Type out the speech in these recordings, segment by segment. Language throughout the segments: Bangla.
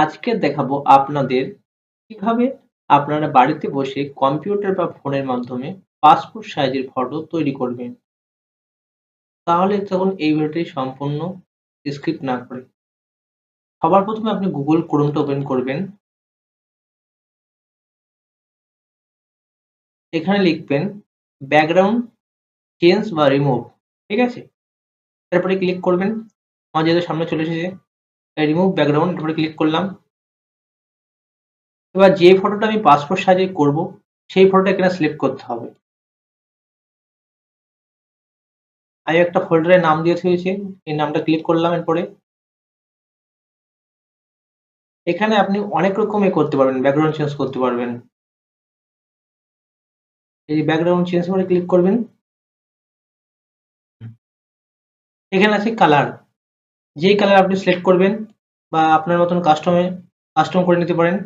আজকে দেখাবো আপনাদের কিভাবে আপনারা বাড়িতে বসে কম্পিউটার বা ফোনের মাধ্যমে পাসপোর্ট সাইজের ফটো তৈরি করবেন। তাহলে তখন এই ভিডিওটি সম্পূর্ণ স্কিপ না করে সবার প্রথমে আপনি Google Chrome টা ওপেন করবেন। এখানে লিখবেন ব্যাকগ্রাউন্ড চেঞ্জ বা রিমুভ, ঠিক আছে? তারপরে ক্লিক করবেন। আমার যেহেতু সামনে চলে এসেছে রিমুভ ব্যাকগ্রাউন্ড, এর উপরে ক্লিক করলাম। এবার যে ফটোটা আমি পাসপোর্ট সাইজে করব সেই ফটোটা এখানে সিলেক্ট করতে হবে। আমি একটা ফোল্ডারের নাম দিয়ে থুয়েছি, এই নামটা ক্লিক করলাম। এরপরে এখানে আপনি অনেক রকমের করতে পারবেন, ব্যাকগ্রাউন্ড চেঞ্জ করতে পারবেন। এই ব্যাকগ্রাউন্ড চেঞ্জ করে ক্লিক করবেন। এখানে আছে কালার, যেই কালার আপনি সিলেক্ট করবেন বা আপনার মতন কাস্টম করে নিতে পারেন।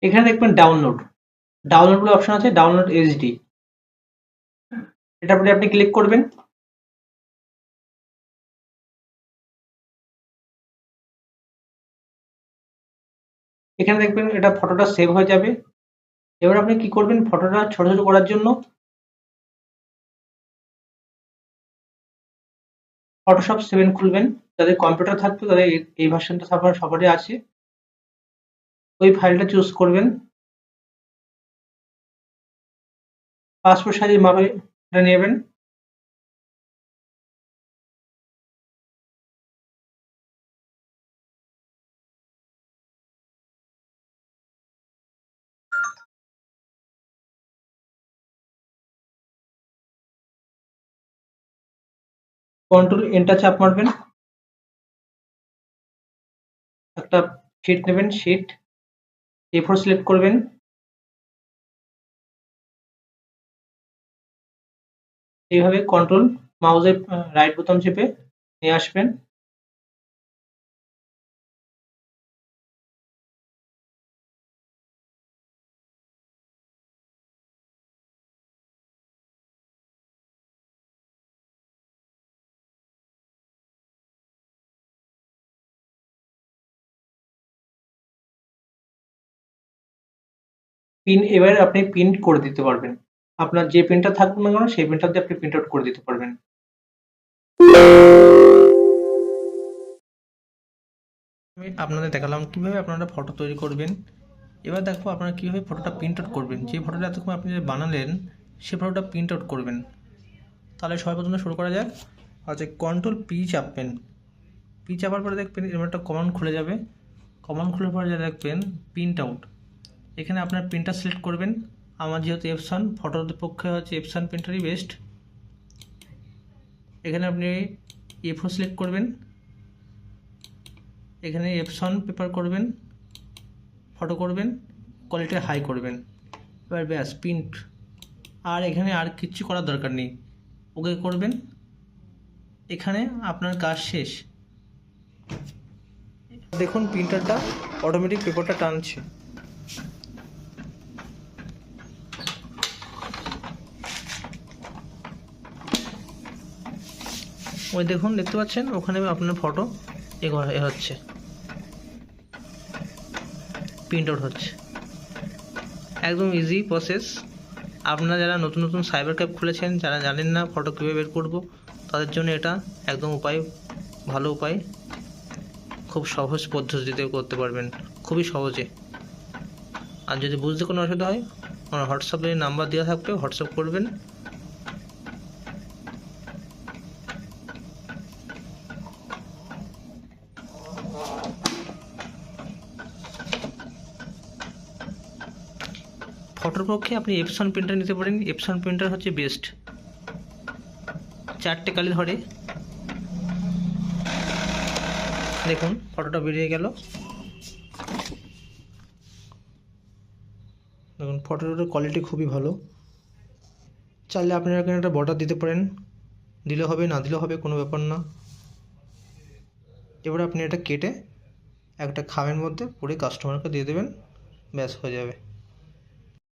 এখানে দেখবেন ডাউনলোড বলে অপশন আছে, ডাউনলোড এইচডি, এটার উপরে আপনি ক্লিক করবেন। এখানে দেখবেন এটা ফটোটা সেভ হয়ে যাবে। এবার আপনি কি করবেন, ফটোটা ছোট ছোট করার জন্য ফটোশপ 7 খুলবেন। যাদের কম্পিউটার থাকবে তাদের এই ভার্সনটা সবারই আছে। ওই ফাইলটা চুজ করবেন, পাসপোর্ট সাইজের মাপে এটা নেবেন। কন্ট্রোল এন্টার চাপ মারবেন। একটা শিট নেবেন, শিট A4 সিলেক্ট করবেন। এইভাবে কন্ট্রোল মাউসের রাইট বোতাম চেপে নিয়ে আসবেন। পিন এবার আপনি প্রিন্ট করে দিতে পারবেন। আপনার যে প্রিন্টার থাকুক না কেন সেই প্রিন্টার দিয়ে আপনি প্রিন্ট আউট করে দিতে পারবেন। আমি আপনাদের দেখালাম কিভাবে আপনারা ফটো তৈরি করবেন। এবার দেখো আপনারা কিভাবে ফটোটা প্রিন্ট আউট করবেন। যে ফটোটা এতক্ষণ আপনি যে বানালেন সেই ফটোটা প্রিন্ট আউট করবেন। তাহলে সর্বপ্রথমে শুরু করা যাক। আচ্ছা, কন্ট্রোল পি চাপবেন। পি চাপার পরে দেখবেন এরকম একটা কমান্ড খুলে যাবে। কমান্ড খোলার পরে যা দেখবেন প্রিন্ট আউট, এখানে আপনার প্রিন্টার সিলেক্ট করবেন। আমার যেহেতু এপসন, ফটোর পক্ষে হচ্ছে এপসন প্রিন্টারই বেস্ট। এখানে আপনি A4 সিলেক্ট করবেন, এখানে এপসন পেপার করবেন, ফটো করবেন, কোয়ালিটি হাই করবেন। এবার ব্যাস প্রিন্ট, আর এখানে আর কিচ্ছু করার দরকার নেই। ওকে করবেন, এখানে আপনার কাজ শেষ। দেখুন প্রিন্টারটা অটোমেটিক পেপারটা টানছে। ওই দেখুন, দেখতে পাচ্ছেন ওখানে আপনার ফটো এ হচ্ছে, প্রিন্ট আউট হচ্ছে। একদম ইজি প্রসেস। আপনারা যারা নতুন নতুন সাইবার ক্যাফে খুলেছেন, যারা জানেন না ফটো কীভাবে বের করব, তাদের জন্য এটা একদম ভালো উপায়। খুব সহজ পদ্ধতিতে করতে পারবেন, খুবই সহজে। আর যদি বুঝতে কোনো অসুবিধা হয়, আমার হোয়াটসঅ্যাপে নাম্বার দেওয়া থাকবে, হোয়াটসঅ্যাপ করবেন। ফটোর পক্ষে আপনি এপসন প্রিন্টার নিতে পারেন। এপসন প্রিন্টার হচ্ছে বেস্ট, 4টে কালি ধরে। দেখুন ফটোটা বেরিয়ে গেল। দেখুন ফটোটার কোয়ালিটি খুবই ভালো। চাইলে আপনারা এখানে একটা বর্ডার দিতে পারেন, দিলে হবে, না দিলেও হবে, কোনো ব্যাপার না। এবারে আপনি এটা কেটে একটা খামের মধ্যে পুরো কাস্টমারকে দিয়ে দেবেন, ব্যাস হয়ে যাবে।